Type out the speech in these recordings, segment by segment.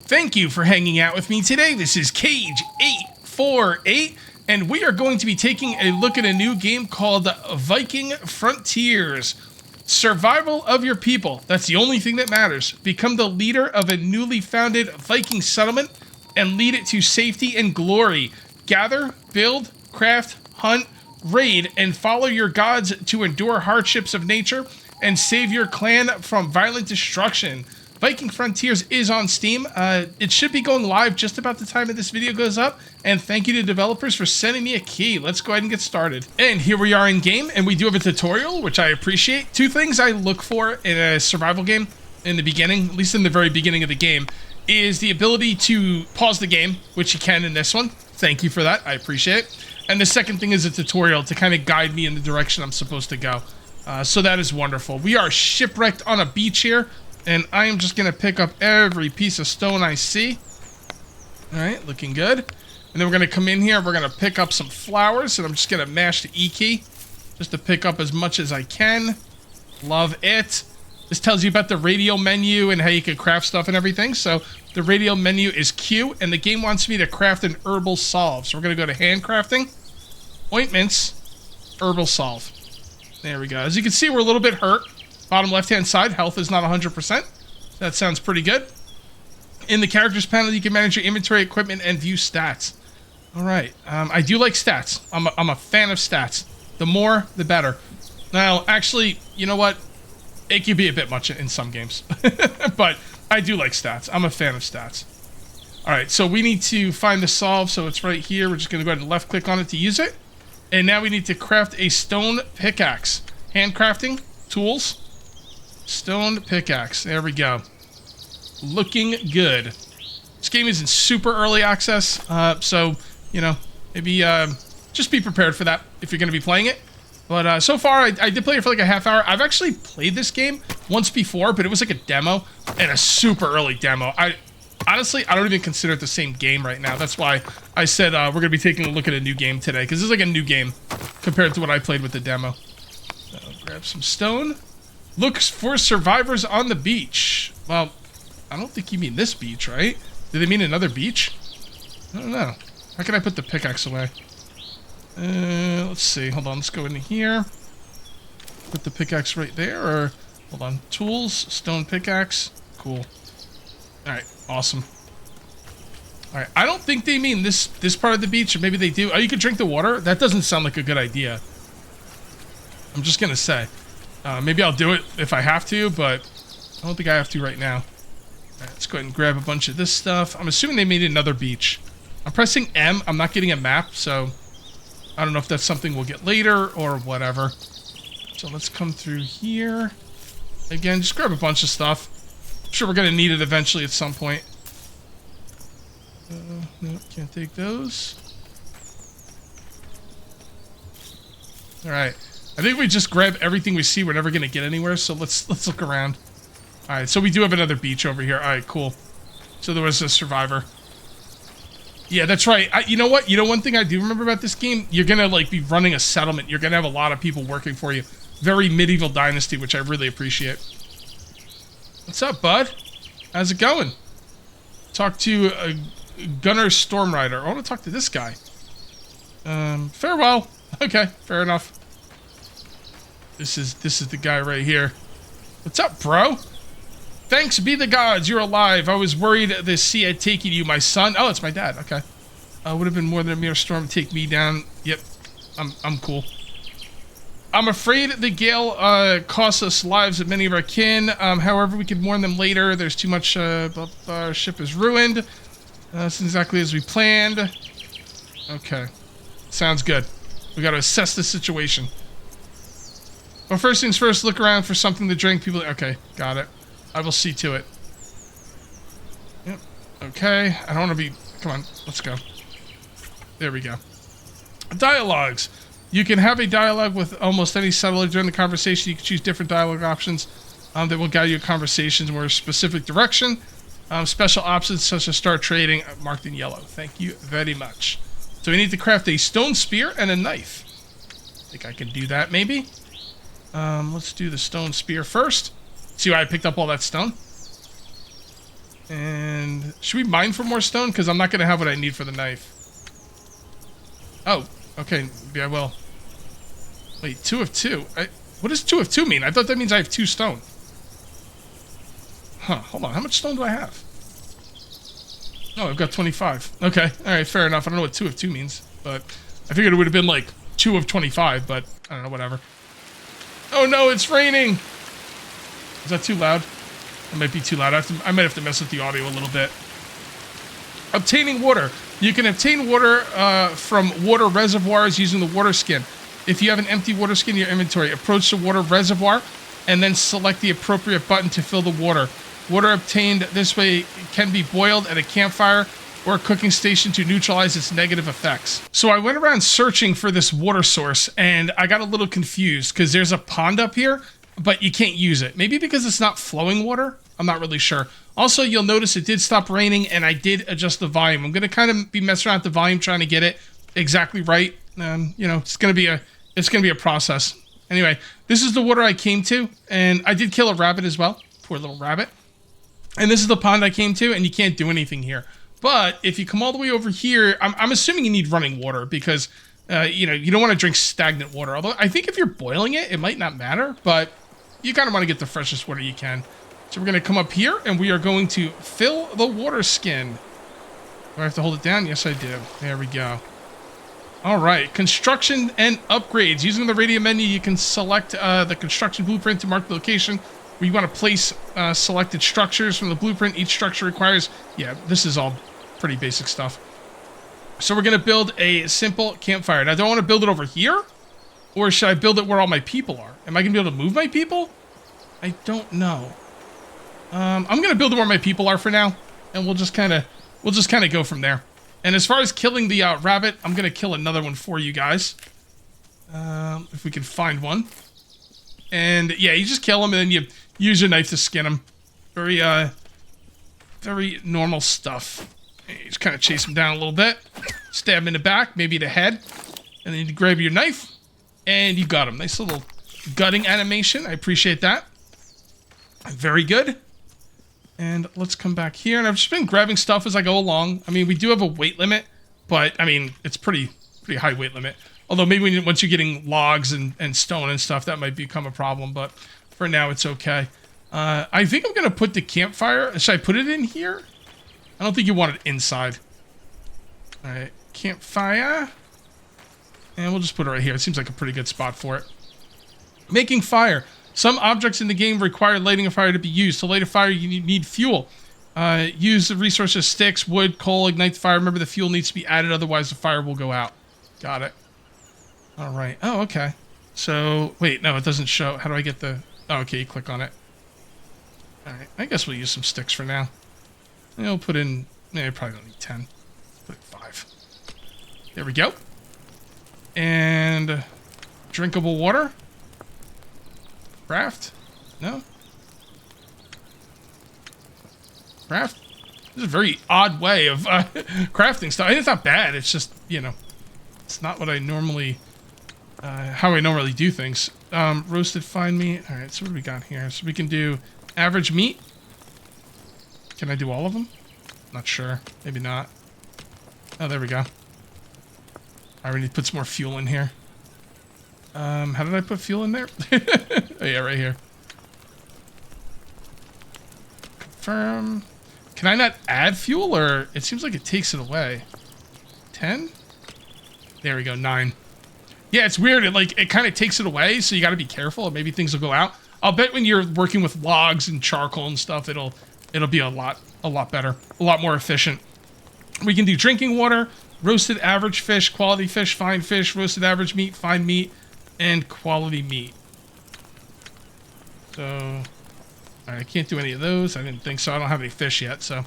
Thank you for hanging out with me today. This is Cage848, and we are going to be taking a look at a new game called Viking Frontiers. Survival of your people. That's the only thing that matters. Become the leader of a newly founded Viking settlement and lead it to safety and glory. Gather, build, craft, hunt, raid, and follow your gods to endure hardships of nature and save your clan from violent destruction. Viking Frontiers is on Steam. It should be going live just about the time that this video goes up. And thank you to developers for sending me a key. Let's go ahead and get started. And here we are in game, and we do have a tutorial, which I appreciate. Two things I look for in a survival game in the beginning, at least in the very beginning of the game, is the ability to pause the game, which you can in this one. Thank you for that. I appreciate it. And the second thing is a tutorial to kind of guide me in the direction I'm supposed to go. So that is wonderful. We are shipwrecked on a beach here. And I am just going to pick up every piece of stone I see. Alright, looking good. And then we're going to come in here, we're going to pick up some flowers, and I'm just going to mash the E key just to pick up as much as I can. Love it. This tells you about the radio menu and how you can craft stuff and everything. So the radio menu is Q, and the game wants me to craft an herbal salve. So we're going to go to handcrafting, ointments, herbal salve. There we go. As you can see, we're a little bit hurt. Bottom left-hand side, health is not 100%. That sounds pretty good. In the characters panel, you can manage your inventory, equipment, and view stats. All right. I do like stats. I'm a fan of stats. The more, the better. Now, actually, you know what? It can be a bit much in some games. But I do like stats. I'm a fan of stats. All right, so we need to find the solve. So it's right here. We're just going to go ahead and left-click on it to use it. And now we need to craft a stone pickaxe. Handcrafting, tools. Stone pickaxe. There we go. Looking good. This game is in super early access, so, you know, maybe just be prepared for that if you're going to be playing it. But so far, I did play it for like a half hour. I've actually played this game once before, but it was like a demo, and a super early demo. Honestly, I don't even consider it the same game right now. That's why I said we're going to be taking a look at a new game today, because this is like a new game compared to what I played with the demo. So, grab some stone. Looks for survivors on the beach. Well, I don't think you mean this beach, right? Do they mean another beach? I don't know. How can I put the pickaxe away? Let's see. Hold on. Let's go in here. Put the pickaxe right there. Or, hold on. Tools. Stone pickaxe. Cool. Alright. Awesome. Alright. I don't think they mean this part of the beach. Or maybe they do. Oh, you can drink the water? That doesn't sound like a good idea. I'm just going to say. Maybe I'll do it if I have to, but I don't think I have to right now. All right, let's go ahead and grab a bunch of this stuff. I'm assuming they made another beach. I'm pressing M. I'm not getting a map, so I don't know if that's something we'll get later or whatever. So let's come through here. Again, just grab a bunch of stuff. I'm sure we're going to need it eventually at some point. No, can't take those. All right. I think we just grab everything we see. We're never going to get anywhere, so let's look around. All right, so we do have another beach over here. All right, cool. So there was a survivor. Yeah, that's right. You know what? You know one thing I do remember about this game? You're going to like be running a settlement. You're going to have a lot of people working for you. Very medieval dynasty, which I really appreciate. What's up, bud? How's it going? Talk to Gunnar Stormrider. I want to talk to this guy. Farewell. Okay, fair enough. This is the guy right here. What's up, bro? Thanks be the gods, you're alive. I was worried the sea had taken you, my son. Oh, it's my dad. Okay. Would have been more than a mere storm to take me down. Yep. I'm cool. I'm afraid the gale costs us lives of many of our kin. However, we could mourn them later. There's too much. Our ship is ruined. It's exactly as we planned. Okay. Sounds good. We got to assess the situation. Well, first things first, look around for something to drink. People, okay, got it. I will see to it. Yep, okay. I don't want to be, come on, let's go. There we go. Dialogues. You can have a dialogue with almost any settler during the conversation. You can choose different dialogue options that will guide your conversations in a more specific direction. Special options such as start trading, marked in yellow. Thank you very much. So we need to craft a stone spear and a knife. I think I can do that, maybe. Let's do the stone spear first. See why I picked up all that stone? And should we mine for more stone? Because I'm not going to have what I need for the knife. Oh, okay. Maybe I will. Wait, 2 of 2. What does 2 of 2 mean? I thought that means I have 2 stone. Huh, hold on. How much stone do I have? Oh, I've got 25. Okay, alright, fair enough. I don't know what 2 of 2 means, but I figured it would have been like 2 of 25, but I don't know, whatever. Oh no, it's raining! Is that too loud? It might be too loud. I might have to mess with the audio a little bit. Obtaining water. You can obtain water from water reservoirs using the water skin. If you have an empty water skin in your inventory, approach the water reservoir and then select the appropriate button to fill the water. Water obtained this way can be boiled at a campfire or a cooking station to neutralize its negative effects. So I went around searching for this water source and I got a little confused because there's a pond up here, but you can't use it. Maybe because it's not flowing water? I'm not really sure. Also, you'll notice it did stop raining and I did adjust the volume. I'm going to kind of be messing around with the volume trying to get it exactly right. You know, it's going to be a process. Anyway, this is the water I came to and I did kill a rabbit as well. Poor little rabbit. And this is the pond I came to, and you can't do anything here. But if you come all the way over here, I'm assuming you need running water because, you know, you don't want to drink stagnant water. Although I think if you're boiling it, it might not matter, but you kind of want to get the freshest water you can. So we're going to come up here, and we are going to fill the water skin. Do I have to hold it down? Yes, I do. There we go. All right, construction and upgrades. Using the radio menu, you can select the construction blueprint to mark the location where you want to place selected structures from the blueprint. Each structure requires, yeah, this is all pretty basic stuff. So we're going to build a simple campfire. Now, do I want to build it over here? Or should I build it where all my people are? Am I going to be able to move my people? I don't know. I'm going to build it where my people are for now. And we'll just kind of go from there. And as far as killing the rabbit, I'm going to kill another one for you guys. If we can find one. And yeah, you just kill him and then you use your knife to skin him. Very normal stuff. You just kind of chase him down a little bit. Stab him in the back, maybe the head. And then you grab your knife and you got him. Nice little gutting animation. I appreciate that. Very good. And let's come back here. And I've just been grabbing stuff as I go along. I mean, we do have a weight limit, but I mean, it's pretty high weight limit. Although maybe once you're getting logs and stone and stuff, that might become a problem. But for now, it's okay. I think I'm going to put the campfire. Should I put it in here? I don't think you want it inside. All right, campfire. And we'll just put it right here. It seems like a pretty good spot for it. Making fire. Some objects in the game require lighting a fire to be used. To light a fire, you need fuel. Use the resources sticks, wood, coal, ignite the fire. Remember, the fuel needs to be added, otherwise the fire will go out. Got it. All right. Oh, okay. So, wait, no, it doesn't show. How do I get the... Oh, okay, you click on it. All right. I guess we'll use some sticks for now. And we'll put in... I probably don't need 10. Put 5. There we go. And... drinkable water. Craft? No? Craft? This is a very odd way of crafting stuff. It's not bad. It's just, you know, it's not what I normally... how I normally do things. Roasted fine meat. All right, so what do we got here? So we can do average meat. Can I do all of them? Not sure. Maybe not. Oh, there we go. I need to put some more fuel in here. How did I put fuel in there? Oh, yeah, right here. Confirm. Can I not add fuel, or it seems like it takes it away? 10? There we go, 9. Yeah, it's weird. It kind of takes it away, so you got to be careful. Maybe things will go out. I'll bet when you're working with logs and charcoal and stuff, it'll be a lot better, a lot more efficient. We can do drinking water, roasted average fish, quality fish, fine fish, roasted average meat, fine meat, and quality meat. So I can't do any of those. I didn't think so. I don't have any fish yet, so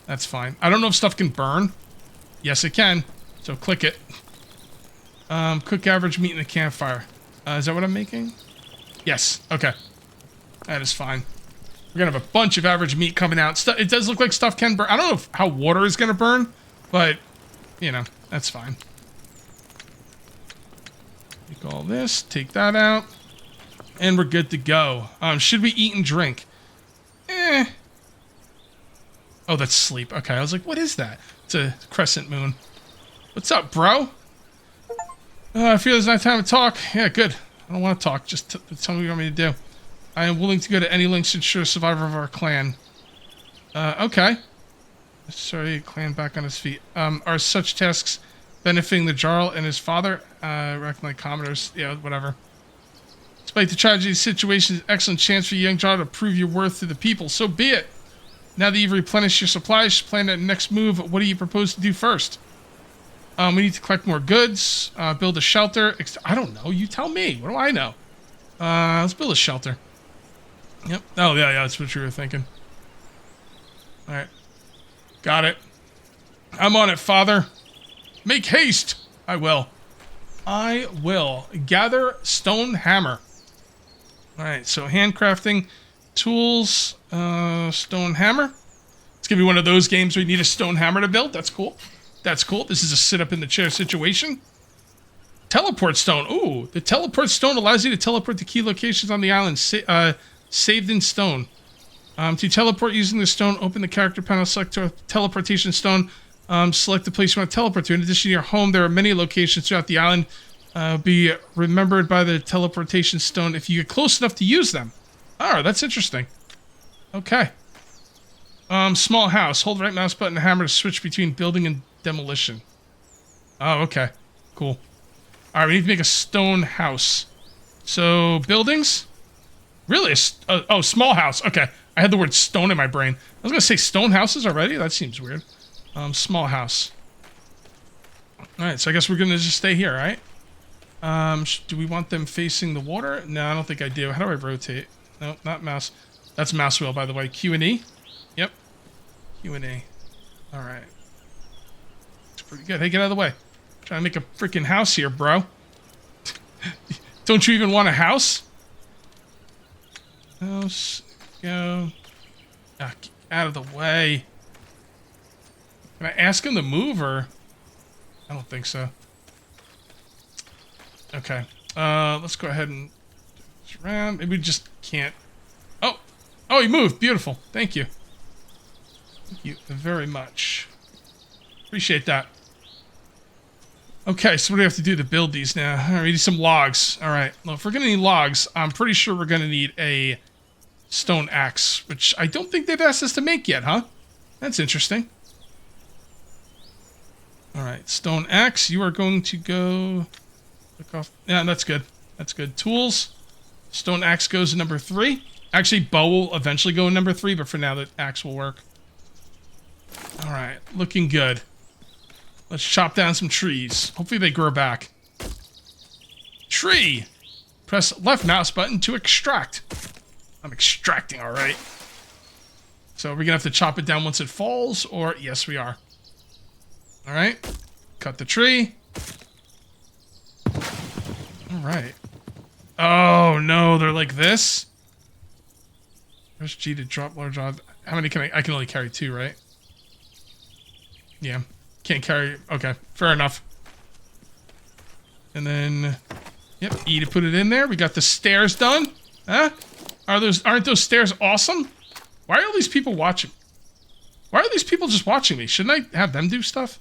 that's fine. I don't know if stuff can burn. Yes, it can. So click it. Cook average meat in a campfire. Is that what I'm making? Yes. Okay. That is fine. We're going to have a bunch of average meat coming out. It does look like stuff can burn. I don't know how water is going to burn, but, you know, that's fine. Take all this. Take that out. And we're good to go. Should we eat and drink? Oh, that's sleep. Okay, I was like, what is that? It's a crescent moon. What's up, bro? I feel it's not time to talk. Yeah, good. I don't want to talk. Just tell me what you want me to do. I am willing to go to any lengths to ensure survival of our clan. Okay. Sorry, clan back on his feet. Are such tasks benefiting the Jarl and his father? Reckon like commoners. Yeah, whatever. Despite the tragedy of the situation, it's an excellent chance for you, young Jarl, to prove your worth to the people. So be it. Now that you've replenished your supplies, plan the next move. What do you propose to do first? We need to collect more goods, build a shelter. I don't know. You tell me. What do I know? Let's build a shelter. Yep. Oh, yeah, that's what you were thinking. All right. Got it. I'm on it, father. Make haste. I will. I will. Gather stone hammer. All right, so handcrafting tools, stone hammer. It's going to be one of those games where you need a stone hammer to build. That's cool. That's cool. This is a sit-up-in-the-chair situation. Teleport stone. Ooh, the teleport stone allows you to teleport to key locations on the island, saved in stone. To teleport using the stone, open the character panel, select a teleportation stone, select the place you want to teleport to. In addition to your home, there are many locations throughout the island. Be remembered by the teleportation stone if you get close enough to use them. Oh, that's interesting. Okay. Small house. Hold right mouse button and hammer to switch between building and demolition. Oh, okay. Cool. Alright, we need to make a stone house. So, buildings? Really? Oh, small house. Okay. I had the word stone in my brain. I was going to say stone houses already? That seems weird. Small house. Alright, so I guess we're going to just stay here, right? Do we want them facing the water? No, I don't think I do. How do I rotate? No, not mouse. That's mouse wheel, by the way. Q and E? Yep. Q and E. Alright. It's pretty good. Hey, get out of the way. Trying to make a freaking house here, bro. Don't you even want a house? House. Go. Ah, get out of the way. Can I ask him to move, or? I don't think so. Okay. Let's go ahead and around. Maybe we just can't. Oh. Oh, he moved. Beautiful. Thank you. Thank you very much. Appreciate that. Okay, so what do we have to do to build these now? All right, we need some logs. All right. Well, if we're going to need logs, I'm pretty sure we're going to need a stone axe, which I don't think they've asked us to make yet, huh? That's interesting. All right, stone axe. You are going to go... Click off. Yeah, that's good. That's good. Tools. Stone axe goes to number 3. Actually, bow will eventually go in number 3, but for now, the axe will work. All right, looking good. Let's chop down some trees. Hopefully they grow back. Tree! Press left mouse button to extract. I'm extracting, all right. So are we gonna have to chop it down once it falls, or yes, we are. All right, cut the tree. All right. Oh no, they're like this. Press G to drop large odds. How many can I can only carry 2, right? Yeah. Can't carry... Okay, fair enough. And then... Yep, E to put it in there. We got the stairs done. Huh? Aren't those stairs awesome? Why are all these people watching? Why are these people just watching me? Shouldn't I have them do stuff?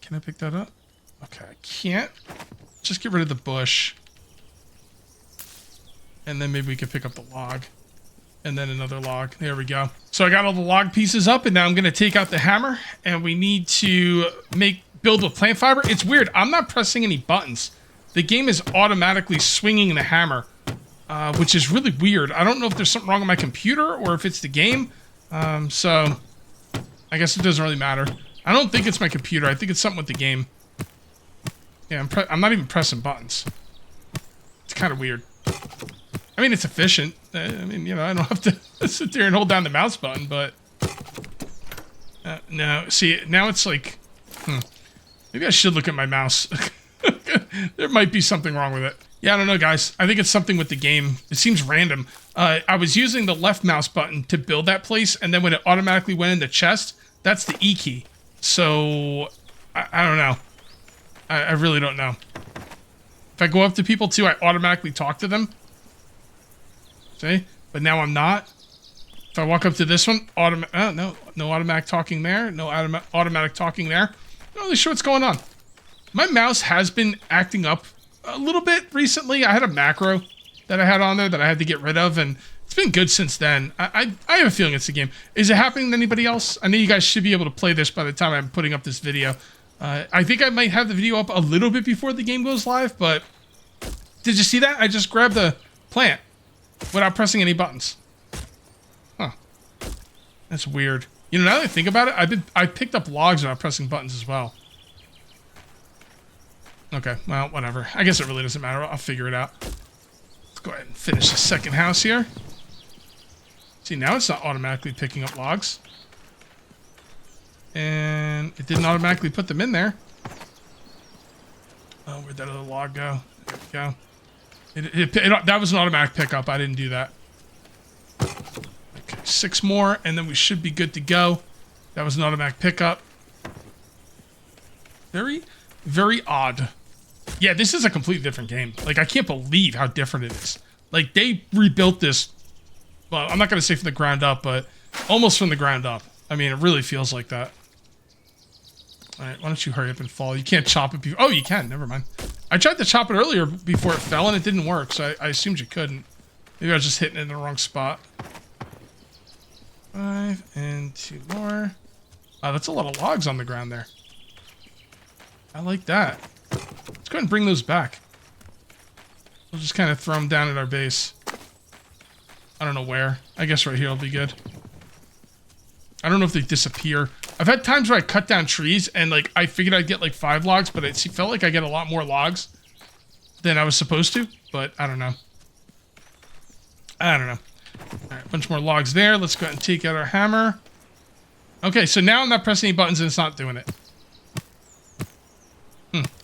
Can I pick that up? Okay, I can't. Just get rid of the bush. And then maybe we could pick up the log. And then another log. There we go. So I got all the log pieces up, and now I'm going to take out the hammer, and we need to build with plant fiber. It's weird. I'm not pressing any buttons. The game is automatically swinging the hammer, which is really weird. I don't know if there's something wrong with my computer or if it's the game. So I guess it doesn't really matter. I don't think it's my computer. I think it's something with the game. Yeah, I'm not even pressing buttons. It's kind of weird. I mean, it's efficient. I mean, you know, I don't have to sit there and hold down the mouse button, but... no, see, now it's like... Maybe I should look at my mouse. There might be something wrong with it. Yeah, I don't know, guys. I think it's something with the game. It seems random. I was using the left mouse button to build that place, and then when it automatically went in the chest, that's the E key. So, I don't know. I really don't know. If I go up to people, too, I automatically talk to them. See? But now I'm not. If I walk up to this one, no automatic talking there. No automatic talking there. Not really sure what's going on. My mouse has been acting up a little bit recently. I had a macro that I had on there that I had to get rid of, and it's been good since then. I have a feeling it's the game. Is it happening to anybody else? I know you guys should be able to play this by the time I'm putting up this video. I think I might have the video up a little bit before the game goes live, but did you see that? I just grabbed the plant without pressing any buttons. Huh. That's weird. You know, now that I think about it, I picked up logs without pressing buttons as well. Okay, well, whatever. I guess it really doesn't matter. I'll figure it out. Let's go ahead and finish the second house here. See, now it's not automatically picking up logs. And it didn't automatically put them in there. Oh, where'd that other log go? There we go. That was an automatic pickup. I didn't do that. Okay, 6 more, and then we should be good to go. That was an automatic pickup. Very, very odd. Yeah, this is a completely different game. Like, I can't believe how different it is. Like, they rebuilt this, well, I'm not going to say from the ground up, but almost from the ground up. I mean, it really feels like that. All right, why don't you hurry up and fall? You can't chop it before. Oh, you can. Never mind. I tried to chop it earlier before it fell, and it didn't work, so I assumed you couldn't. Maybe I was just hitting it in the wrong spot. 5 and 2 more. Wow, that's a lot of logs on the ground there. I like that. Let's go ahead and bring those back. We'll just kind of throw them down at our base. I don't know where. I guess right here will be good. I don't know if they disappear. I've had times where I cut down trees and like I figured I'd get like 5 logs, but it felt like I get a lot more logs than I was supposed to, but I don't know. I don't know. All right, a bunch more logs there. Let's go ahead and take out our hammer. Okay, so now I'm not pressing any buttons and it's not doing it.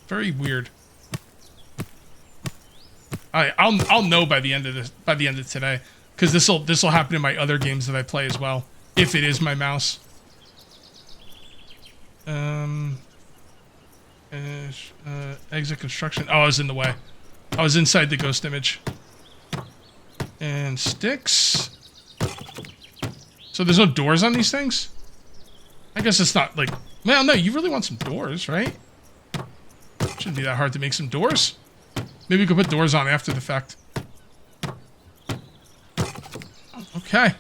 Very weird. I'll know by the end of today, because this'll happen in my other games that I play as well, if it is my mouse. Exit construction. Oh, I was in the way. I was inside the ghost image. And sticks. So there's no doors on these things? I guess it's not like... Well, no, you really want some doors, right? Shouldn't be that hard to make some doors. Maybe we could put doors on after the fact. Okay.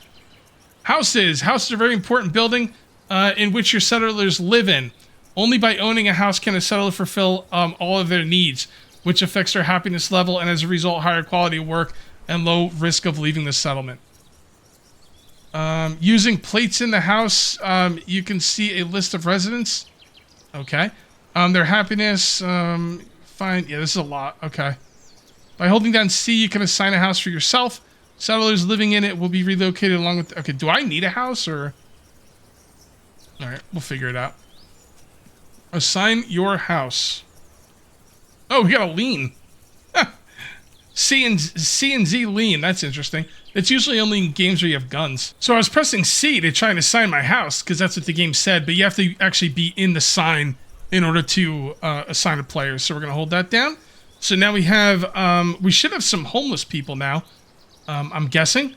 Houses. Houses are a very important building in which your settlers live in. Only by owning a house can a settler fulfill all of their needs, which affects their happiness level and as a result higher quality of work and low risk of leaving the settlement. Using plates in the house, you can see a list of residents. Okay. Their happiness, fine. Yeah, this is a lot. Okay. By holding down C, you can assign a house for yourself. Settlers living in it will be relocated along with... Okay, do I need a house or... Alright, we'll figure it out. Assign your house. Oh, we got a lean. C and Z lean. That's interesting. It's usually only in games where you have guns. So I was pressing C to try and assign my house, because that's what the game said, but you have to actually be in the sign in order to assign a player. So we're going to hold that down. So now we have, we should have some homeless people now. I'm guessing.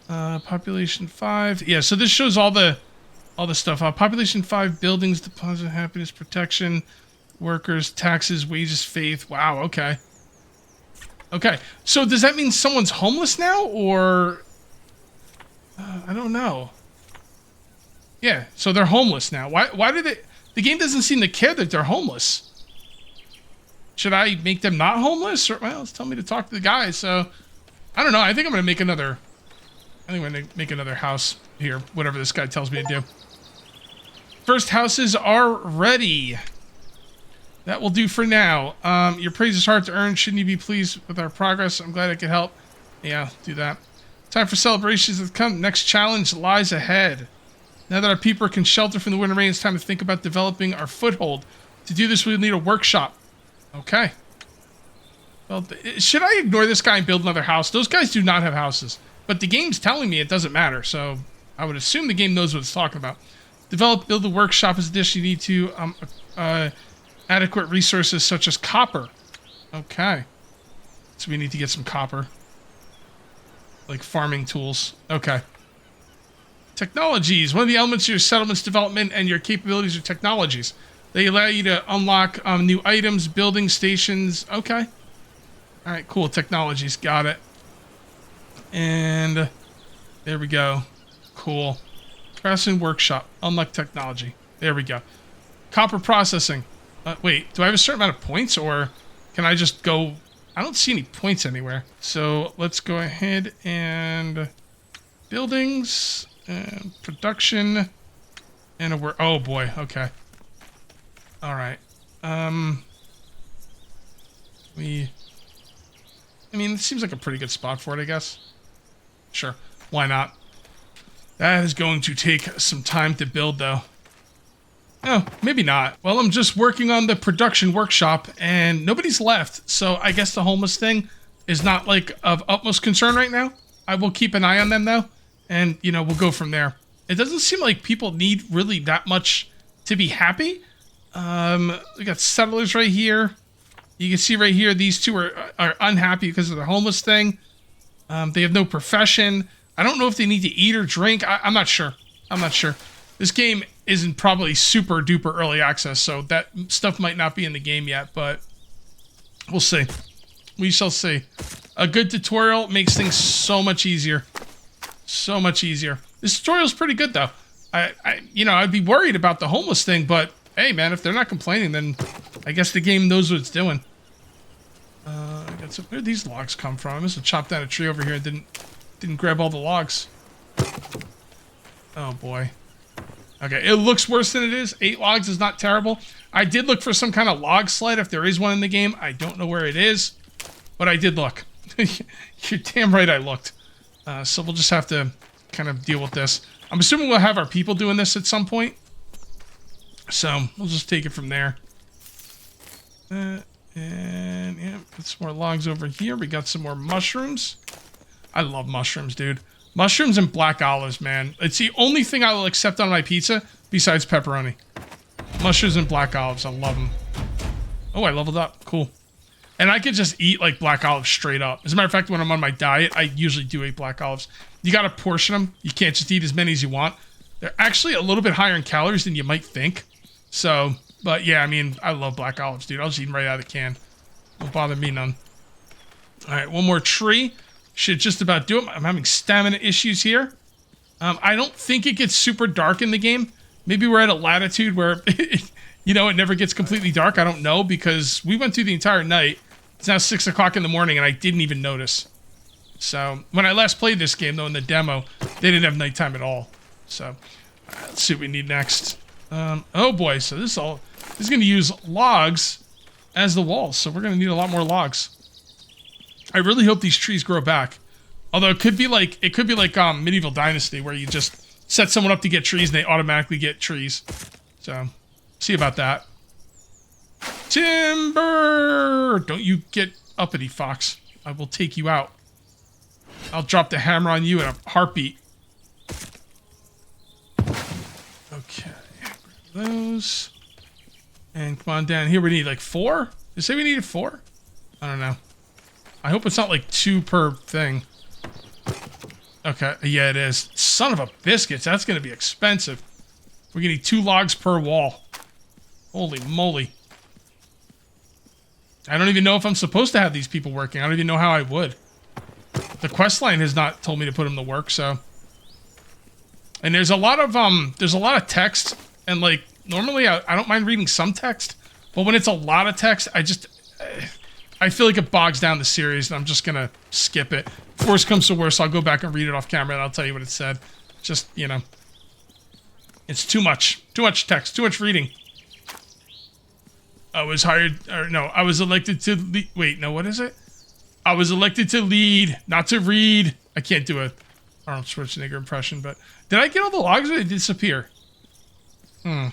Population 5. Yeah, so this shows all the stuff. Population 5, buildings, deposit, happiness, protection, workers, taxes, wages, faith. Wow, okay. Okay, so does that mean someone's homeless now, or... I don't know. Yeah, so they're homeless now. Why do they... The game doesn't seem to care that they're homeless. Should I make them not homeless? Or, well, it's telling me to talk to the guy, so... I don't know. I think I'm going to make another... I think I'm going to make another house here. Whatever this guy tells me to do. First houses are ready. That will do for now. Your praise is hard to earn. Shouldn't you be pleased with our progress? I'm glad I could help. Yeah, do that. Time for celebrations to come. Next challenge lies ahead. Now that our people can shelter from the winter rain, it's time to think about developing our foothold. To do this, we'll need a workshop. Okay. Well, should I ignore this guy and build another house? Those guys do not have houses. But the game's telling me it doesn't matter, so I would assume the game knows what it's talking about. Build a workshop as addition. You need to adequate resources such as copper. Okay. So we need to get some copper. Like farming tools. Okay. Technologies. One of the elements of your settlement's development and your capabilities are technologies. They allow you to unlock new items, building stations. Okay. All right, cool. Technologies. Got it. And there we go. Cool. Craftsman workshop. Unlock technology. There we go. Copper processing. Wait, do I have a certain amount of points or can I just go? I don't see any points anywhere. So let's go ahead and buildings and production and a work. Oh boy. Okay. All right. I mean, it seems like a pretty good spot for it, I guess. Sure. Why not? That is going to take some time to build, though. Oh, maybe not. Well, I'm just working on the production workshop, and nobody's left, so I guess the homeless thing is not, like, of utmost concern right now. I will keep an eye on them, though, and, you know, we'll go from there. It doesn't seem like people need really that much to be happy. We got settlers right here. You can see right here, these two are unhappy because of the homeless thing. They have no profession. I don't know if they need to eat or drink. I'm not sure. I'm not sure. This game isn't probably super duper early access, so that stuff might not be in the game yet, but we'll see. We shall see. A good tutorial makes things so much easier. So much easier. This tutorial's pretty good, though. I'd be worried about the homeless thing, but hey, man, if they're not complaining, then I guess the game knows what it's doing. Where did these logs come from? I must have chopped down a tree over here and didn't grab all the logs. Oh, boy. Okay, it looks worse than it is. 8 logs is not terrible. I did look for some kind of log sled if there is one in the game. I don't know where it is, but I did look. You're damn right I looked. So we'll just have to kind of deal with this. I'm assuming we'll have our people doing this at some point. So we'll just take it from there. And yeah, put some more logs over here. We got some more mushrooms. I love mushrooms, dude. Mushrooms and black olives, man. It's the only thing I will accept on my pizza besides pepperoni. Mushrooms and black olives. I love them. Oh, I leveled up. Cool. And I could just eat like black olives straight up. As a matter of fact, when I'm on my diet, I usually do eat black olives. You got to portion them. You can't just eat as many as you want. They're actually a little bit higher in calories than you might think. So, but yeah, I mean, I love black olives, dude. I'll just eat them right out of the can. Don't bother me none. All right, one more tree. Should just about do it. I'm having stamina issues here. I don't think it gets super dark in the game. Maybe we're at a latitude where, it never gets completely dark. I don't know, because we went through the entire night. It's now 6 o'clock in the morning, and I didn't even notice. So, when I last played this game, though, in the demo, they didn't have nighttime at all. So, let's see what we need next. Oh boy, so this is going to use logs as the walls, so we're going to need a lot more logs. I really hope these trees grow back. Although it could be like Medieval Dynasty, where you just set someone up to get trees and they automatically get trees. So, see about that. Timber! Don't you get uppity, fox. I will take you out. I'll drop the hammer on you in a heartbeat. Okay. Those. And come on down here. We need like 4? Did it say we needed 4? I don't know. I hope it's not like 2 per thing. Okay. Yeah, it is. Son of a biscuits. That's going to be expensive. We're going to need 2 logs per wall. Holy moly. I don't even know if I'm supposed to have these people working. I don't even know how I would. The quest line has not told me to put them to work, so. And there's a lot of text, and like normally I don't mind reading some text, but when it's a lot of text, I feel like it bogs down the series, and I'm just gonna skip it. If worse comes to worse, I'll go back and read it off camera, and I'll tell you what it said. Just, it's too much text, too much reading. I was elected to lead. Wait, no, what is it? I was elected to lead, not to read. I can't do a Arnold Schwarzenegger impression, but did I get all the logs or did they disappear? I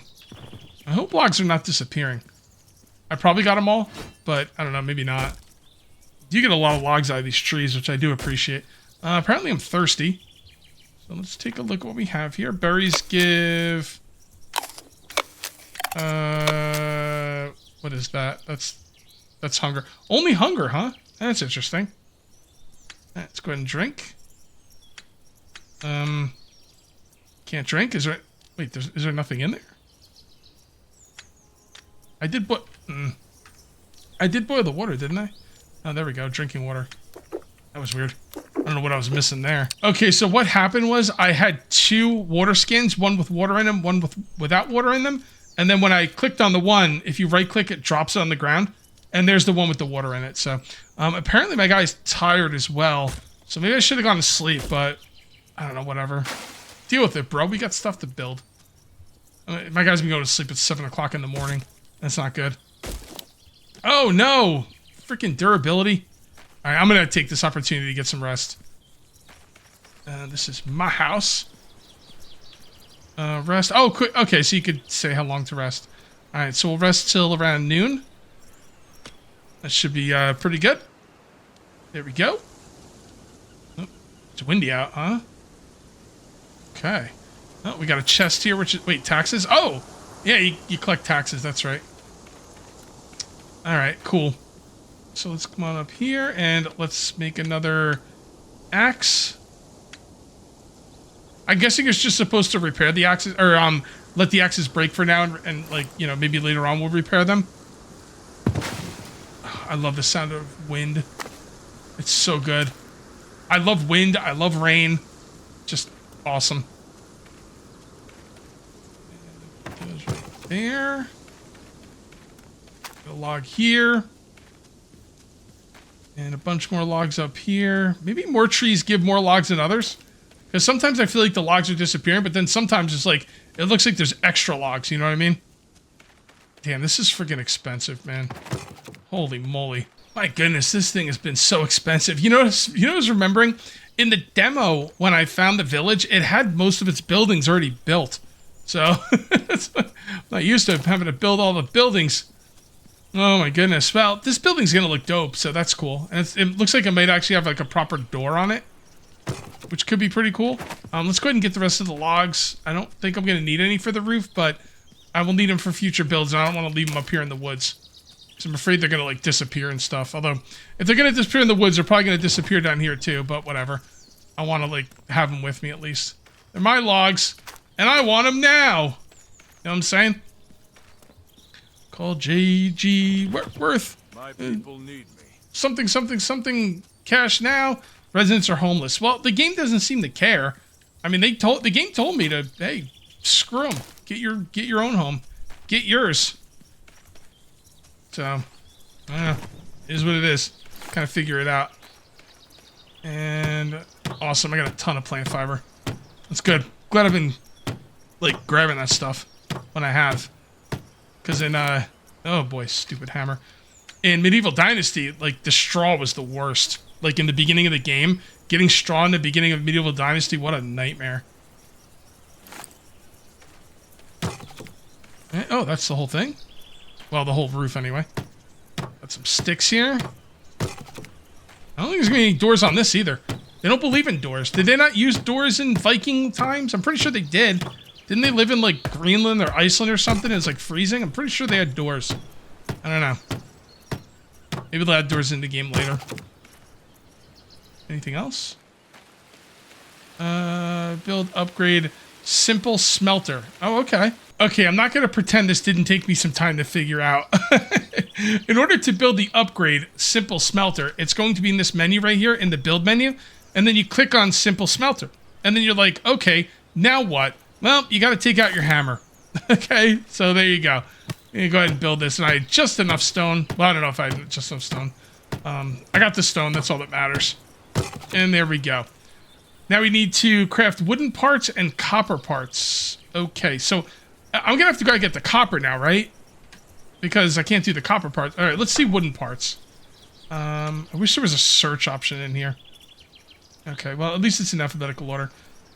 hope logs are not disappearing. I probably got them all, but I don't know, maybe not. You get a lot of logs out of these trees, which I do appreciate. Apparently I'm thirsty. So let's take a look at what we have here. Berries give... what is that? That's hunger. Only hunger, huh? That's interesting. Let's go ahead and drink. Can't drink? Is there... Wait, is there nothing in there? I did boil the water, didn't I? Oh, there we go. Drinking water. That was weird. I don't know what I was missing there. Okay, so what happened was I had 2 water skins, one with water in them, one without water in them. And then when I clicked on the one, if you right-click, it drops it on the ground. And there's the one with the water in it. So apparently my guy's tired as well. So maybe I should have gone to sleep, but I don't know, whatever. Deal with it, bro. We got stuff to build. My guy's been going to sleep at 7 o'clock in the morning. That's not good. Oh, no. Freaking durability. All right, I'm going to take this opportunity to get some rest. This is my house. Rest. Oh, quick. Okay, so you could say how long to rest. All right, so we'll rest till around noon. That should be pretty good. There we go. Oh, it's windy out, huh? Okay. Oh, we got a chest here, which is... Wait, taxes? Oh! Yeah, you collect taxes. That's right. All right, cool. So let's come on up here, and let's make another axe. I'm guessing it's just supposed to repair the axes, or let the axes break for now, and like, you know, maybe later on we'll repair them. I love the sound of wind. It's so good. I love wind. I love rain. Just awesome. Goes right there. A log here. And a bunch more logs up here. Maybe more trees give more logs than others. Because sometimes I feel like the logs are disappearing, but then sometimes it's like, it looks like there's extra logs, you know what I mean? Damn, this is freaking expensive, man. Holy moly. My goodness, this thing has been so expensive. You know what I was remembering? In the demo, when I found the village, it had most of its buildings already built. So, I'm not used to having to build all the buildings. Oh my goodness. Well, this building's gonna look dope, so that's cool. And it looks like it might actually have like a proper door on it, which could be pretty cool. Let's go ahead and get the rest of the logs. I don't think I'm gonna need any for the roof, but I will need them for future builds, and I don't want to leave them up here in the woods. Because I'm afraid they're gonna like disappear and stuff. Although, if they're gonna disappear in the woods, they're probably gonna disappear down here too, but whatever. I want to like have them with me at least. They're my logs, and I want them now. You know what I'm saying? Call J.G. Worth. My people need me. Something cash now. Residents are homeless. Well, the game doesn't seem to care. I mean, the game told me to, hey, screw them. Get your own home. Get yours. So, I don't know. It is what it is. Kind of figure it out. And awesome. I got a ton of plant fiber. That's good. Glad I've been like grabbing that stuff when I have. Because in, oh boy, stupid hammer. In Medieval Dynasty, like, the straw was the worst. Like, in the beginning of the game, getting straw in the beginning of Medieval Dynasty, what a nightmare. Oh, that's the whole thing? Well, the whole roof, anyway. Got some sticks here. I don't think there's gonna be any doors on this, either. They don't believe in doors. Did they not use doors in Viking times? I'm pretty sure they did. Didn't they live in, like, Greenland or Iceland or something? It was, like, freezing? I'm pretty sure they had doors. I don't know. Maybe they'll add doors in the game later. Anything else? Build, upgrade, simple smelter. Oh, okay. Okay, I'm not going to pretend this didn't take me some time to figure out. In order to build the upgrade, simple smelter, it's going to be in this menu right here, in the build menu. And then you click on simple smelter. And then you're like, okay, now what? Well, you got to take out your hammer. Okay, so there you go. You go ahead and build this. And I had just enough stone. Well, I don't know if I had just enough stone. I got the stone. That's all that matters. And there we go. Now we need to craft wooden parts and copper parts. Okay, so I'm going to have to go get the copper now, right? Because I can't do the copper parts. All right, let's see wooden parts. I wish there was a search option in here. Okay, well, at least it's in alphabetical order.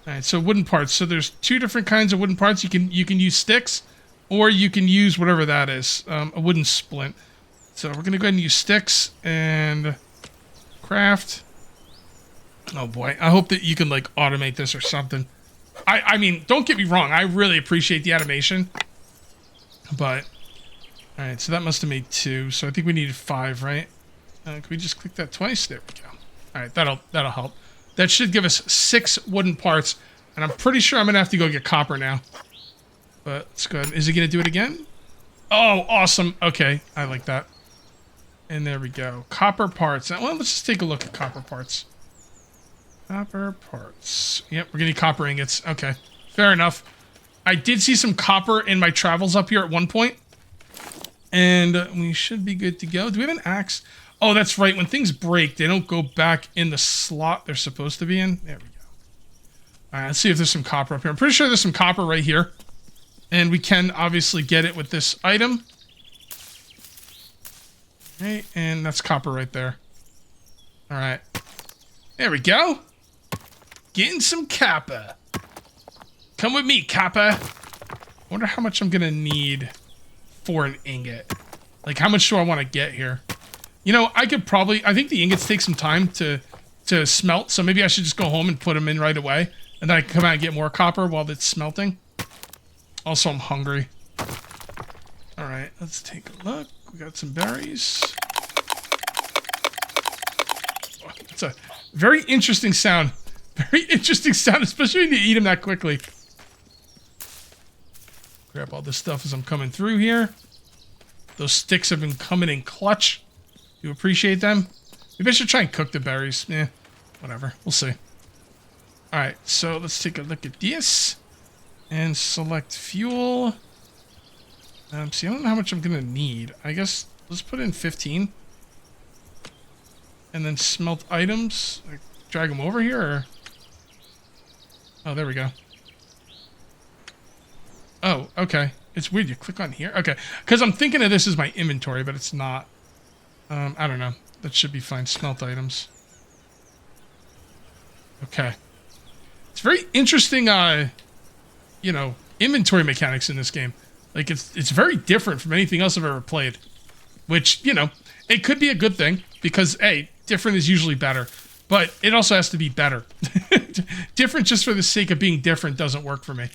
All right, so wooden parts. So there's 2 different kinds of wooden parts. You can use sticks, or you can use whatever that is, a wooden splint. So we're gonna go ahead and use sticks and craft. Oh boy, I hope that you can like automate this or something. I mean, don't get me wrong. I really appreciate the animation, but all right. So that must have made 2. So I think we needed 5, right? Can we just click that twice? There we go. All right, that'll help. That should give us 6 wooden parts. And I'm pretty sure I'm going to have to go get copper now. But let's go ahead. Is it going to do it again? Oh, awesome. Okay, I like that. And there we go. Copper parts. Well, let's just take a look at copper parts. Copper parts. Yep, we're going to need copper ingots. Okay, fair enough. I did see some copper in my travels up here at one point. And we should be good to go. Do we have an axe? Oh, that's right. When things break, they don't go back in the slot they're supposed to be in. There we go. All right, let's see if there's some copper up here. I'm pretty sure there's some copper right here. And we can obviously get it with this item. Okay, and that's copper right there. All right. There we go. Getting some copper. Come with me, copper. Wonder how much I'm going to need for an ingot. Like, how much do I want to get here? You know, I could probably... I think the ingots take some time to smelt, so maybe I should just go home and put them in right away. And then I can come out and get more copper while it's smelting. Also, I'm hungry. Alright, let's take a look. We got some berries. Oh, it's a very interesting sound. Very interesting sound, especially when you eat them that quickly. Grab all this stuff as I'm coming through here. Those sticks have been coming in clutch. You appreciate them? Maybe I should try and cook the berries. Eh, whatever. We'll see. Alright, so let's take a look at this. And select fuel. See, I don't know how much I'm going to need. I guess let's put in 15. And then smelt items. Like, drag them over here, or... Oh, there we go. Oh, okay. It's weird. You click on here. Okay. Because I'm thinking of this as my inventory, but it's not. I don't know. That should be fine. Smelt items. Okay. It's very interesting, you know, inventory mechanics in this game. Like, it's very different from anything else I've ever played. Which, you know, it could be a good thing. Because, hey, different is usually better. But it also has to be better. Different just for the sake of being different doesn't work for me.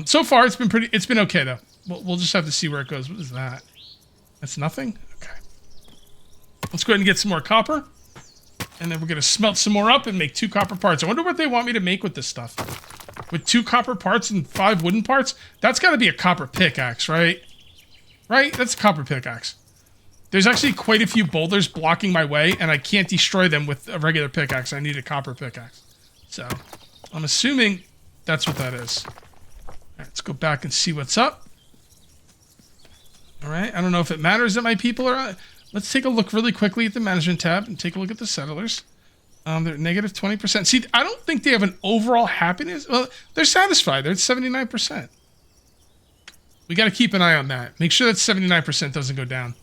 So far, it's been okay, though. We'll just have to see where it goes. What is that? That's nothing? Okay. Let's go ahead and get some more copper. And then we're going to smelt some more up and make 2 copper parts. I wonder what they want me to make with this stuff. With 2 copper parts and 5 wooden parts? That's got to be a copper pickaxe, right? Right? That's a copper pickaxe. There's actually quite a few boulders blocking my way, and I can't destroy them with a regular pickaxe. I need a copper pickaxe. So, I'm assuming that's what that is. Alright, let's go back and see what's up. Alright, I don't know if it matters that my people are... Let's take a look really quickly at the management tab and take a look at the settlers. They're negative 20%. See, I don't think they have an overall happiness. Well, they're satisfied. They're at 79%. We got to keep an eye on that. Make sure that 79% doesn't go down.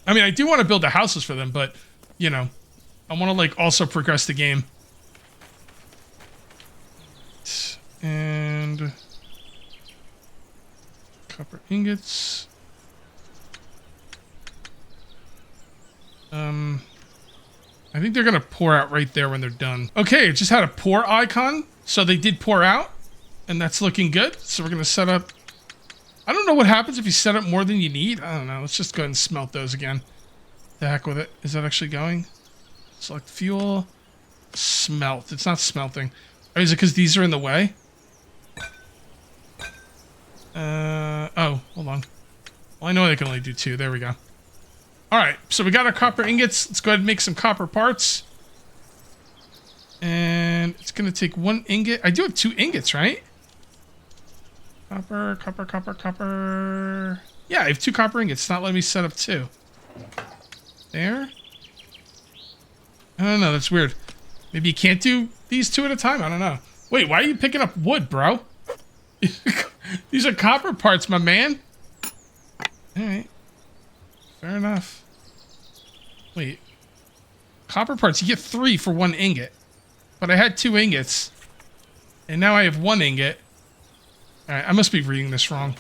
I mean, I do want to build the houses for them, but, you know, I want to, like, also progress the game. And copper ingots. I think they're going to pour out right there when they're done. Okay, it just had a pour icon, so they did pour out, and that's looking good. So we're going to set up... I don't know what happens if you set up more than you need. I don't know. Let's just go ahead and smelt those again. The heck with it. Is that actually going? Select fuel. Smelt. It's not smelting. Or is it because these are in the way? Oh, hold on. Well, I know I can only do 2. There we go. Alright, so we got our copper ingots. Let's go ahead and make some copper parts. And it's going to take 1 ingot. I do have 2 ingots, right? Copper, copper, copper, copper. Yeah, I have 2 copper ingots. It's not letting me set up 2. There. I don't know. That's weird. Maybe you can't do these 2 at a time. I don't know. Wait, why are you picking up wood, bro? These are copper parts, my man. Alright. Fair enough. Wait. Copper parts. You get 3 for 1 ingot. But I had 2 ingots. And now I have 1 ingot. Alright, I must be reading this wrong.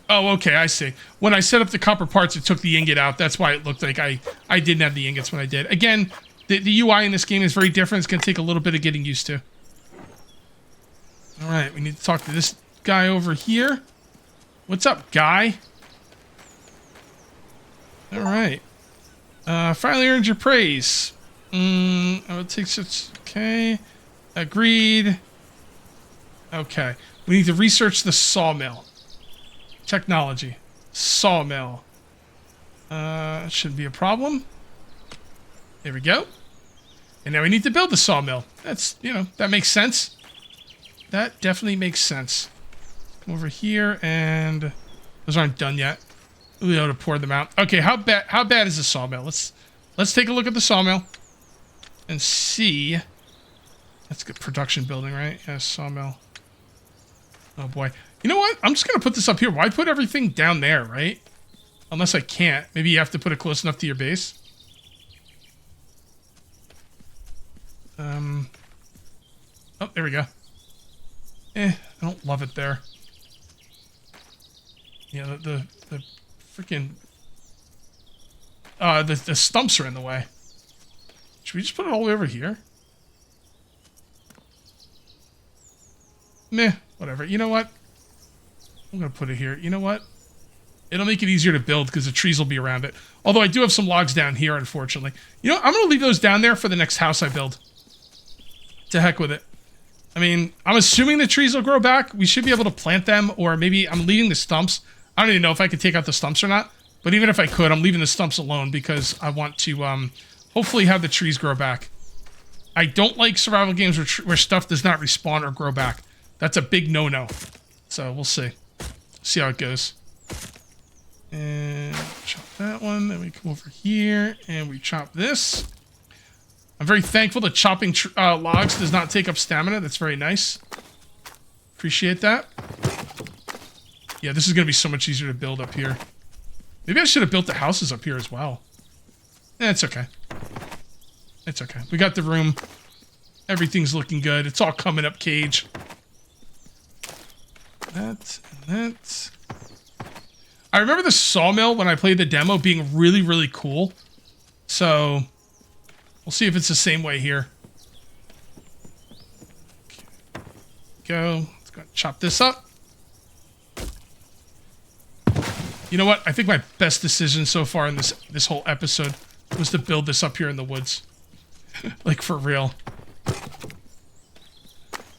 Oh, okay, I see. When I set up the copper parts, it took the ingot out. That's why it looked like I didn't have the ingots when I did. Again, the UI in this game is very different. It's going to take a little bit of getting used to. Alright, we need to talk to this guy over here. What's up, guy? Alright. Finally earned your praise. I would take such... Okay. Agreed. Okay. We need to research the sawmill. Technology. Sawmill. Shouldn't be a problem. There we go. And now we need to build the sawmill. That's, you know, that makes sense. That definitely makes sense. Come over here, and those aren't done yet. We ought to pour them out. Okay, how bad is the sawmill? Let's take a look at the sawmill and see. That's a good production building, right? Yeah, sawmill. Oh boy. You know what? I'm just gonna put this up here. Why put everything down there, right? Unless I can't. Maybe you have to put it close enough to your base. Oh, there we go. I don't love it there. Yeah, the freaking... the stumps are in the way. Should we just put it all the way over here? Meh, whatever. You know what? I'm gonna put it here. You know what? It'll make it easier to build because the trees will be around it. Although I do have some logs down here, unfortunately. You know, I'm gonna leave those down there for the next house I build. To heck with it. I mean, I'm assuming the trees will grow back. We should be able to plant them, or maybe I'm leaving the stumps. I don't even know if I could take out the stumps or not. But even if I could, I'm leaving the stumps alone because I want to hopefully have the trees grow back. I don't like survival games where stuff does not respawn or grow back. That's a big no-no. So we'll see. See how it goes. And chop that one. Then we come over here and we chop this. I'm very thankful that chopping logs does not take up stamina. That's very nice. Appreciate that. Yeah, this is going to be so much easier to build up here. Maybe I should have built the houses up here as well. It's okay. It's okay. We got the room. Everything's looking good. It's all coming up, Cage. That and that. I remember the sawmill when I played the demo being really, really cool. So... we'll see if it's the same way here. Okay. Go. Let's go chop this up. You know what? I think my best decision so far in this whole episode was to build this up here in the woods. Like, for real.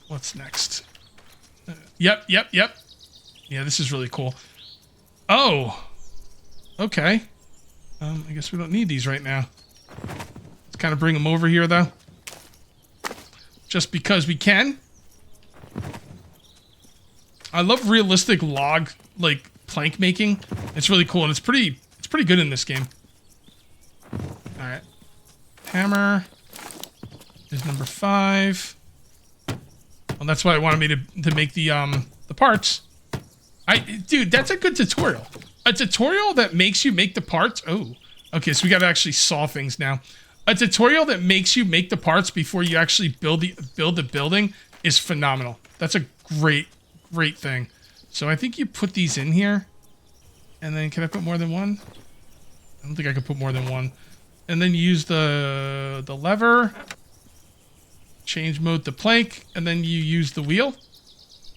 What's next? Yep. Yeah, this is really cool. Oh. Okay. I guess we don't need these right now. Let's kind of bring them over here, though. Just because we can. I love realistic log, like, plank making. It's really cool, and it's pretty good in this game. Alright. Hammer is number 5. Well, that's why I wanted me to make the parts. Dude, that's a good tutorial. A tutorial that makes you make the parts. Oh, okay, so we gotta actually saw things now. A tutorial that makes you make the parts before you actually build the building is phenomenal. That's a great thing. So I think you put these in here. And then can I put more than one? I don't think I could put more than one. And then use the lever. Change mode to plank. And then you use the wheel.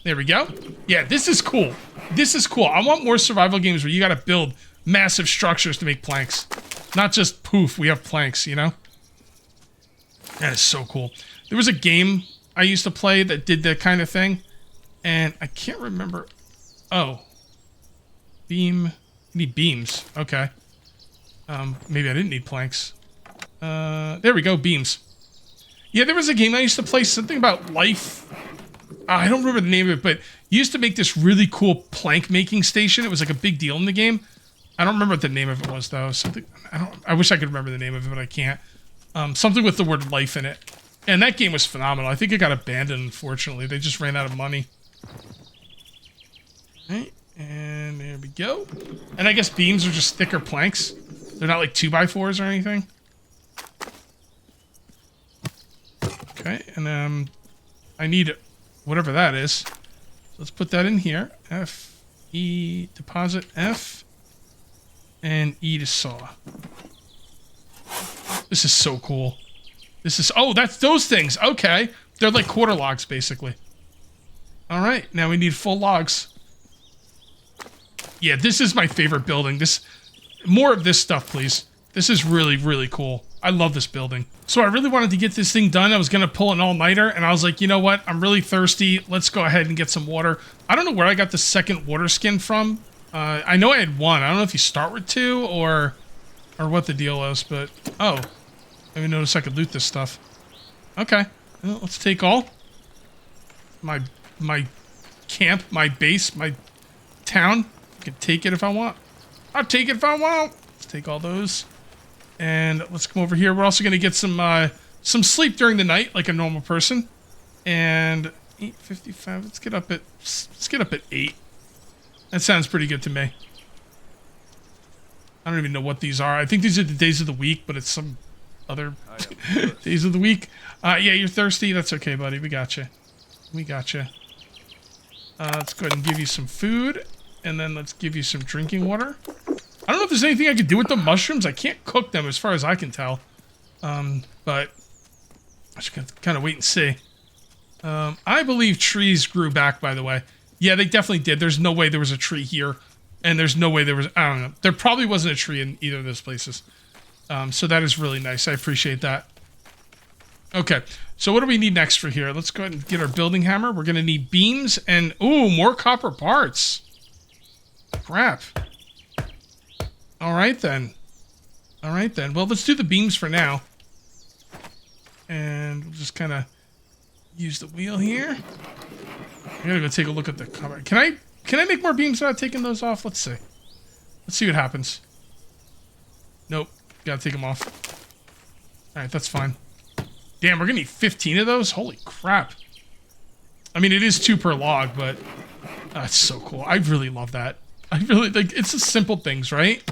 There we go. Yeah, this is cool. This is cool. I want more survival games where you gotta build massive structures to make planks. Not just poof, we have planks, you know? That is so cool. There was a game I used to play that did that kind of thing. And I can't remember. Oh. Beam. You need beams. Okay. Maybe I didn't need planks. There we go. Beams. Yeah, there was a game I used to play, something about life. I don't remember the name of it, but you used to make this really cool plank making station. It was like a big deal in the game. I don't remember what the name of it was, though. Something. I wish I could remember the name of it, but I can't. Something with the word life in it. And that game was phenomenal. I think it got abandoned, unfortunately. They just ran out of money. Right. And there we go. And I guess beams are just thicker planks. They're not like 2x4s or anything. Okay, and I need whatever that is. So let's put that in here. F, E, deposit F, and E to saw. This is so cool. This is, oh, that's those things. Okay. They're like quarter logs, basically. All right, now we need full logs. Yeah, this is my favorite building. More of this stuff, please. This is really, really cool. I love this building. So I really wanted to get this thing done. I was going to pull an all-nighter, and I was like, you know what? I'm really thirsty. Let's go ahead and get some water. I don't know where I got the second water skin from. I know I had one. I don't know if you start with two or what the deal is, but... Oh. I didn't notice I could loot this stuff. Okay. Well, let's take all. My camp, my base, my town. I can take it if I want. I'll take it if I want. Let's take all those. And let's come over here. We're also going to get some sleep during the night, like a normal person. And 8:55. Let's get up at 8. That sounds pretty good to me. I don't even know what these are. I think these are the days of the week, but it's some other days of the week. Yeah, you're thirsty. That's okay, buddy. We got you. We got you. Let's go ahead and give you some food, and then let's give you some drinking water. I don't know if there's anything I could do with the mushrooms. I can't cook them as far as I can tell. But I just gotta kind of wait and see. I believe trees grew back, by the way. Yeah, they definitely did. There's no way there was a tree here. And there's no way there was... I don't know. There probably wasn't a tree in either of those places. So that is really nice. I appreciate that. Okay. So what do we need next for here? Let's go ahead and get our building hammer. We're going to need beams and... Ooh, more copper parts. Crap. Alright then. Alright then. Well, let's do the beams for now. And we'll just kind of use the wheel here. I gotta go take a look at the cover. Can I make more beams without taking those off? Let's see. Let's see what happens. Nope. Gotta take them off. Alright, that's fine. Damn, we're gonna need 15 of those? Holy crap. I mean, it is 2 per log, but... That's so cool. I really love that. I really... Like, it's the simple things, right?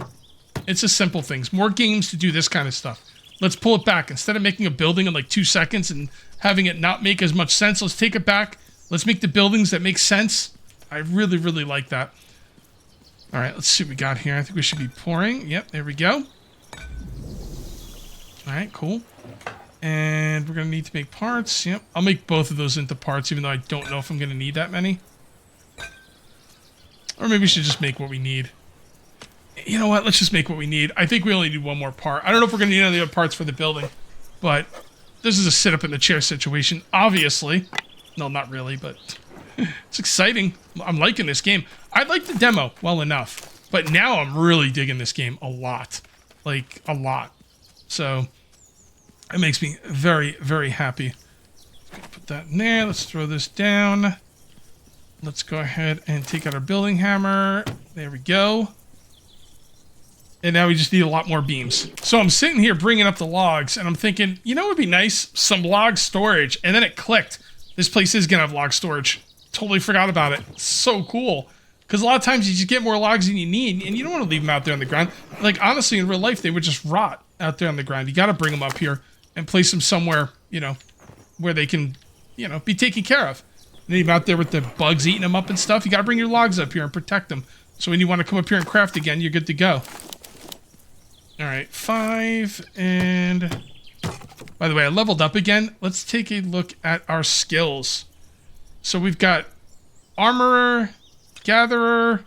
It's the simple things. More games to do this kind of stuff. Let's pull it back. Instead of making a building in like 2 seconds and having it not make as much sense, let's take it back. Let's make the buildings that make sense. I really, really like that. All right, let's see what we got here. I think we should be pouring. Yep, there we go. All right, cool. And we're going to need to make parts. Yep, I'll make both of those into parts, even though I don't know if I'm going to need that many. Or maybe we should just make what we need. You know what? Let's just make what we need. I think we only need one more part. I don't know if we're going to need any other parts for the building. But this is a sit-up in the chair situation, obviously. No, not really, but it's exciting. I'm liking this game. I liked the demo well enough. But now I'm really digging this game a lot. Like, a lot. So, it makes me very, very happy. Put that in there. Let's throw this down. Let's go ahead and take out our building hammer. There we go. And now we just need a lot more beams. So I'm sitting here bringing up the logs, and I'm thinking, you know what would be nice? Some log storage. And then it clicked. This place is going to have log storage. Totally forgot about it. So cool. Because a lot of times you just get more logs than you need, and you don't want to leave them out there on the ground. Like, honestly, in real life, they would just rot out there on the ground. You got to bring them up here and place them somewhere, you know, where they can, you know, be taken care of. And leave them out there with the bugs eating them up and stuff. You got to bring your logs up here and protect them. So when you want to come up here and craft again, you're good to go. All right, 5, and by the way, I leveled up again. Let's take a look at our skills. So we've got Armorer, Gatherer.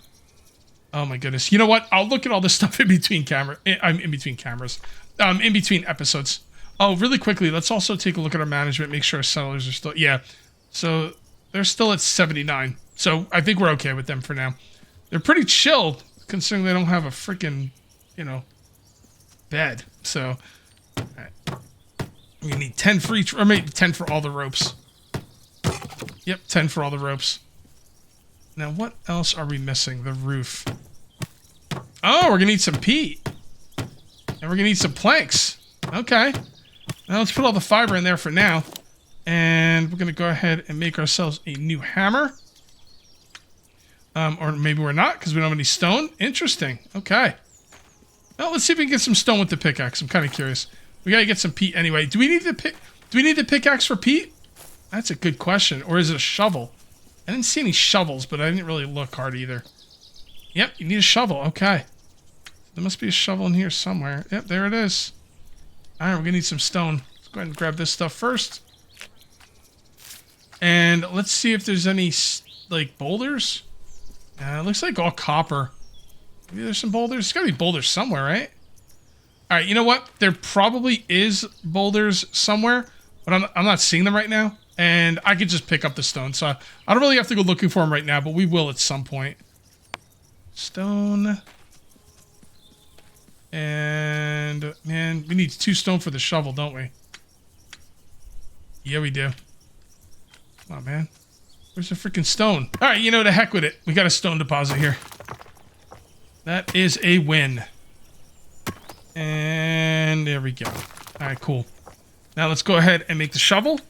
Oh my goodness. You know what? I'll look at all this stuff in between in between episodes. Oh, really quickly, let's also take a look at our management, make sure our settlers are still, yeah. So they're still at 79. So I think we're okay with them for now. They're pretty chill, considering they don't have a freaking, you know, bed. So, all right. We need 10 for each, or maybe 10 for all the ropes. Yep, 10 for all the ropes. Now, what else are we missing? The roof. Oh, we're gonna need some peat. And we're gonna need some planks. Okay. Now let's put all the fiber in there for now. And we're gonna go ahead and make ourselves a new hammer. Or maybe we're not, because we don't have any stone. Interesting. Okay. Well, let's see if we can get some stone with the pickaxe. I'm kind of curious. We gotta get some peat anyway. Do we need the pickaxe for peat? That's a good question. Or is it a shovel? I didn't see any shovels, but I didn't really look hard either. Yep, you need a shovel. Okay. There must be a shovel in here somewhere. Yep, there it is. All right, we're gonna need some stone. Let's go ahead and grab this stuff first. And let's see if there's any, like, boulders. It looks like all copper. Maybe there's some boulders. There's gotta be boulders somewhere, right? All right, you know what? There probably is boulders somewhere, but I'm not seeing them right now. And I could just pick up the stone. So I don't really have to go looking for them right now, but we will at some point. Stone. And, man, we need 2 stone for the shovel, don't we? Yeah, we do. Come on, man. Where's the freaking stone? All right, you know, the heck with it. We got a stone deposit here. That is a win. And there we go. All right, cool. Now let's go ahead and make the shovel.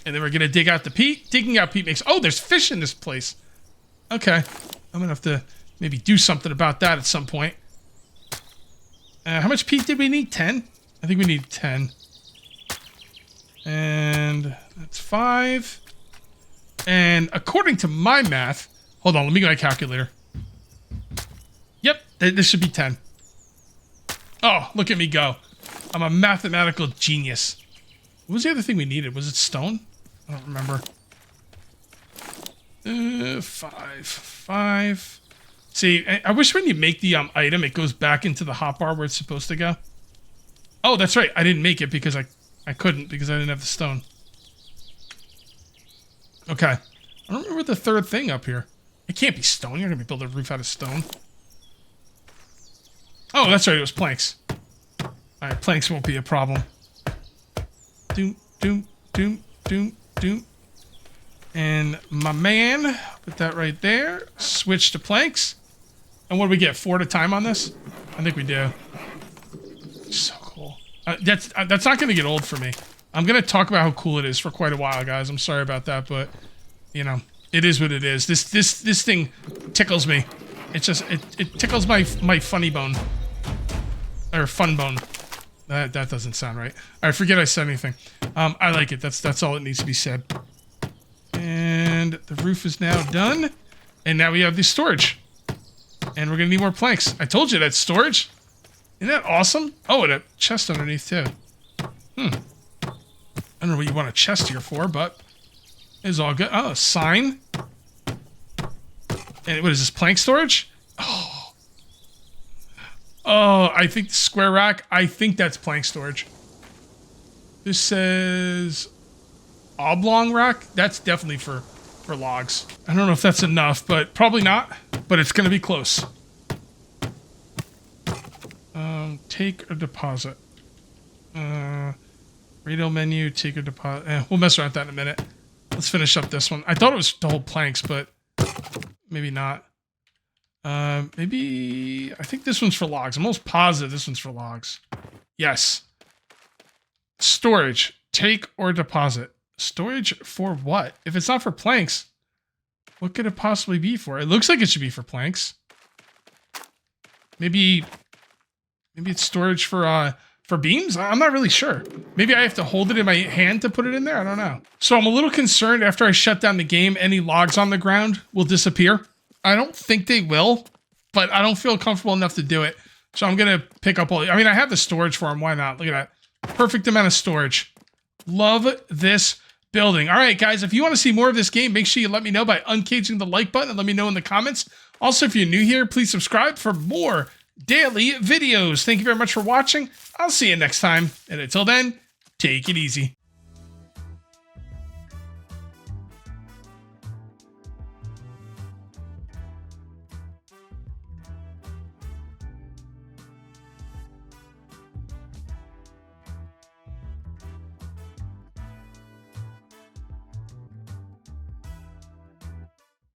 And then we're going to dig out the peat. Digging out peat makes... Oh, there's fish in this place. Okay. I'm going to have to maybe do something about that at some point. How much peat did we need? 10? I think we need 10. And that's 5. And according to my math... Hold on, let me get my calculator. Yep, this should be 10. Oh, look at me go. I'm a mathematical genius. What was the other thing we needed? Was it stone? I don't remember. 5. See, I wish when you make the item, it goes back into the hotbar where it's supposed to go. Oh, that's right. I didn't make it because I couldn't because I didn't have the stone. Okay. I don't remember the third thing up here. It can't be stone. You're going to be building a roof out of stone. Oh, that's right. It was planks. All right, planks won't be a problem. Doom, doom, doom, doom, doom. And my man, put that right there. Switch to planks. And what do we get? 4 at a time on this? I think we do. So cool. That's not going to get old for me. I'm going to talk about how cool it is for quite a while, guys. I'm sorry about that, but, you know, it is what it is. This thing tickles me. It's just, it tickles my funny bone. Or fun bone. That doesn't sound right. All right, forget I said anything. I like it. That's all it needs to be said. And the roof is now done. And now we have the storage. And we're going to need more planks. I told you that's storage. Isn't that awesome? Oh, and a chest underneath, too. I don't know what you want a chest here for, but it's all good. Oh, a sign. And what is this, plank storage? Oh, I think the square rack. I think that's plank storage. This says oblong rack. That's definitely for logs. I don't know if that's enough, but probably not. But it's going to be close. Take or deposit. Radio menu, take or deposit. We'll mess around with that in a minute. Let's finish up this one. I thought it was to hold planks, but maybe not. Maybe... I think this one's for logs. I'm almost positive this one's for logs. Yes. Storage. Take or deposit. Storage for what? If it's not for planks, what could it possibly be for? It looks like it should be for planks. Maybe it's storage for beams? I'm not really sure. Maybe I have to hold it in my hand to put it in there? I don't know. So I'm a little concerned after I shut down the game, any logs on the ground will disappear. I don't think they will, but I don't feel comfortable enough to do it. So I'm going to pick up all... I mean, I have the storage for them. Why not? Look at that. Perfect amount of storage. Love this building. All right, guys, if you want to see more of this game, make sure you let me know by uncaging the like button and let me know in the comments. Also, if you're new here, please subscribe for more daily videos. Thank you very much for watching. I'll see you next time. And until then, take it easy.